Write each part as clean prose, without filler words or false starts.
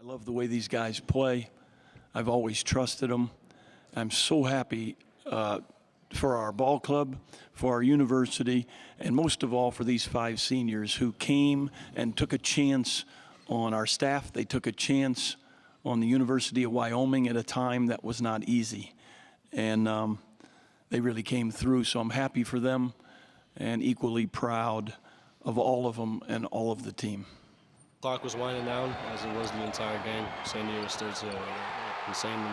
I love the way these guys play. I've always trusted them. I'm so happy for our ball club, for our university, and most of all for these 5 seniors who came and took a chance on our staff. They took a chance on the University of Wyoming at a time that was not easy. And they really came through, so I'm happy for them and equally proud of all of them and all of the team. Clock was winding down, as it was the entire game. San Diego State's an insanely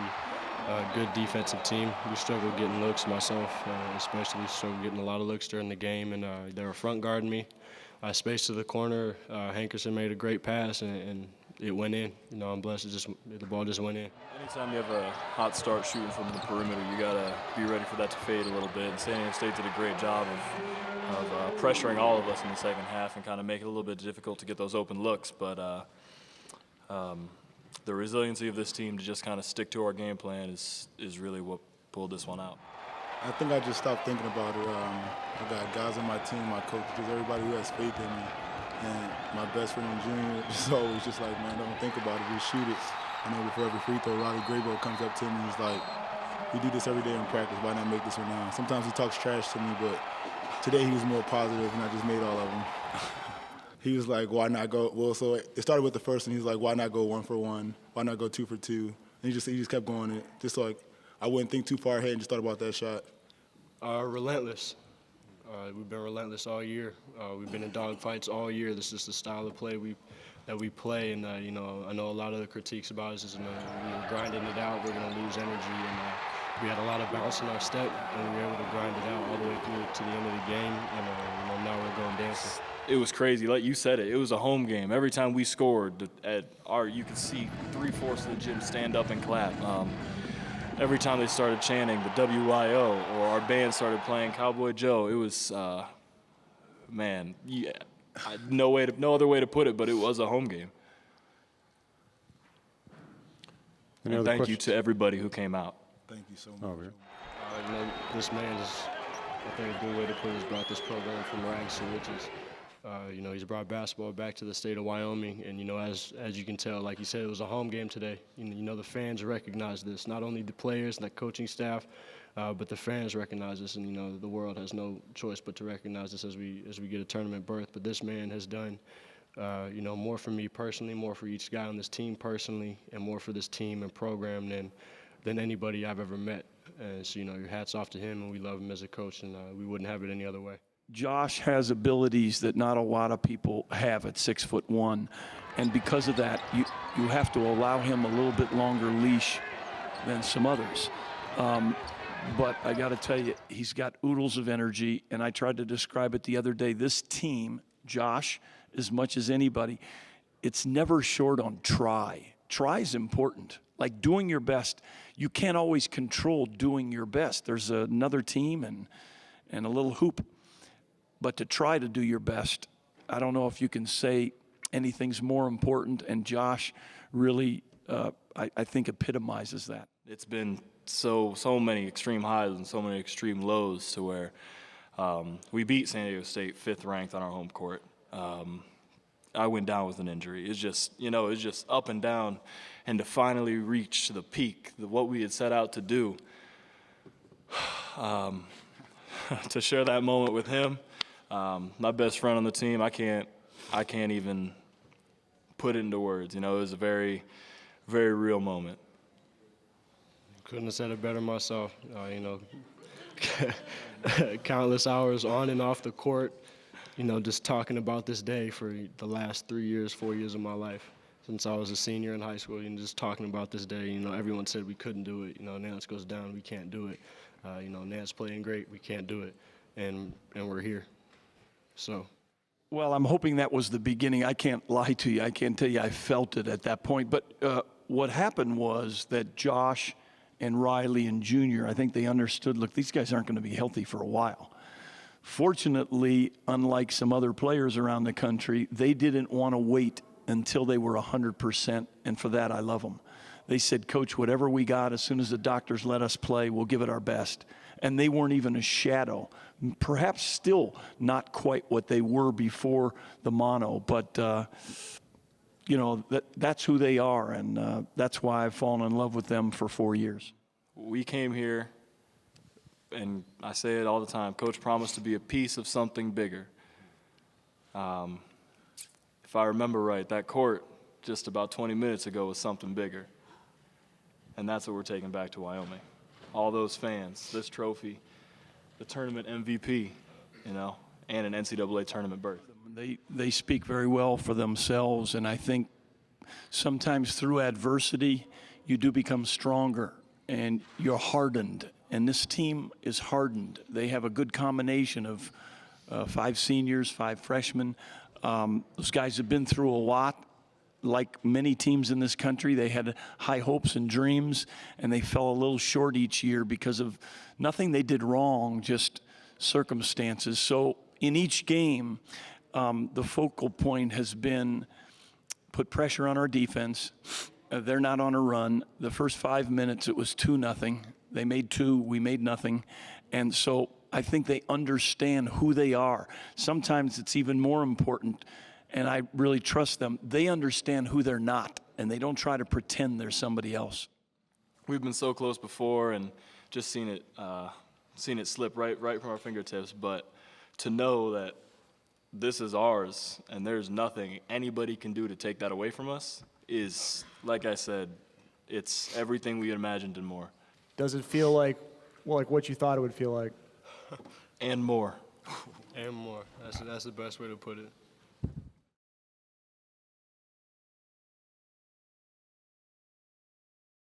good defensive team. We struggled getting looks, myself especially struggled getting a lot of looks during the game, and they were front guarding me. I spaced to the corner. Hankerson made a great pass, and it went in. You know, I'm blessed. The ball just went in. Anytime you have a hot start shooting from the perimeter, you gotta be ready for that to fade a little bit. And San Diego State did a great job of pressuring all of us in the second half and kind of make it a little bit difficult to get those open looks. But the resiliency of this team to just kind of stick to our game plan is really what pulled this one out. I think I just stopped thinking about it. I got guys on my team, my coaches, everybody who has faith in me. And my best friend in junior is always just like, man, don't think about it, just shoot it. I know before every free throw, Riley Graybo comes up to me and he's like, we do this every day in practice, why not make this one now? Sometimes he talks trash to me, but today he was more positive and I just made all of them. He was like, why not go? Well, so it started with the first one. He was like, why not go 1 for 1? Why not go 2 for 2? And he just kept going it, just like I wouldn't think too far ahead and just thought about that shot. Relentless. We've been relentless all year. We've been in dog fights all year. This is the style of play that we play, and you know, I know a lot of the critiques about us is we were grinding it out. We're going to lose energy, and we had a lot of bounce in our step, and we were able to grind it out all the way through to the end of the game, and you know, now we're going dancing. It was crazy, like you said it was a home game. Every time we scored, you could see 3/4 of the gym stand up and clap. Every time they started chanting the WYO or our band started playing Cowboy Joe, it was, man, yeah, no other way to put it, but it was a home game. And thank you to everybody who came out. Thank you so much. Oh, yeah. You know, this man is, I think a good way to put it, has brought this program from rags to riches. You know, he's brought basketball back to the state of Wyoming, and you know, as you can tell, like you said, it was a home game today. You know, the fans recognize this. Not only the players and the coaching staff, but the fans recognize this, and you know, the world has no choice but to recognize this as we get a tournament berth. But this man has done, you know, more for me personally, more for each guy on this team personally, and more for this team and program than anybody I've ever met. And so, you know, your hat's off to him, and we love him as a coach, and we wouldn't have it any other way. Josh has abilities that not a lot of people have at 6'1", and because of that, you have to allow him a little bit longer leash than some others. But I got to tell you, he's got oodles of energy, and I tried to describe it the other day. This team, Josh, as much as anybody, it's never short on try. Try is important. Like doing your best. You can't always control doing your best. There's another team and a little hoop. But to try to do your best, I don't know if you can say anything's more important, and Josh really, I think, epitomizes that. It's been so many extreme highs and so many extreme lows to where we beat San Diego State 5th ranked on our home court. I went down with an injury. It's just, you know, it's just up and down, and to finally reach the peak, what we had set out to do, to share that moment with him. My best friend on the team, I can't even put it into words. You know, it was a very, very real moment. Couldn't have said it better myself. You know, countless hours on and off the court, you know, just talking about this day for the last 4 years of my life. Since I was a senior in high school, you know, just talking about this day. You know, everyone said we couldn't do it. You know, Nance goes down, we can't do it. You know, Nance playing great, we can't do it. And we're here. So. Well, I'm hoping that was the beginning. I can't lie to you. I can't tell you I felt it at that point. But what happened was that Josh and Riley and Junior, I think they understood, look, these guys aren't going to be healthy for a while. Fortunately, unlike some other players around the country, they didn't want to wait until they were 100%, and for that I love them. They said, Coach, whatever we got, as soon as the doctors let us play, we'll give it our best. And they weren't even a shadow, perhaps still not quite what they were before the mono, but that's who they are, and that's why I've fallen in love with them for 4 years. We came here, and I say it all the time, Coach promised to be a piece of something bigger. If I remember right, that court just about 20 minutes ago was something bigger. And that's what we're taking back to Wyoming. All those fans, this trophy, the tournament MVP, and an NCAA tournament berth. They speak very well for themselves, and I think sometimes through adversity, you do become stronger, and you're hardened. And this team is hardened. They have a good combination of 5 seniors, 5 freshmen. Those guys have been through a lot. Like many teams in this country, they had high hopes and dreams, and they fell a little short each year because of nothing they did wrong, just circumstances. So in each game, the focal point has been put pressure on our defense. They're not on a run. The first 5 minutes, it was 2-0. They made 2, we made nothing. And so I think they understand who they are. Sometimes it's even more important, and I really trust them. They understand who they're not, and they don't try to pretend they're somebody else. We've been so close before and just seen it slip right from our fingertips. But to know that this is ours and there's nothing anybody can do to take that away from us is, like I said, it's everything we imagined and more. Does it feel like what you thought it would feel like? And more. And more. That's the best way to put it.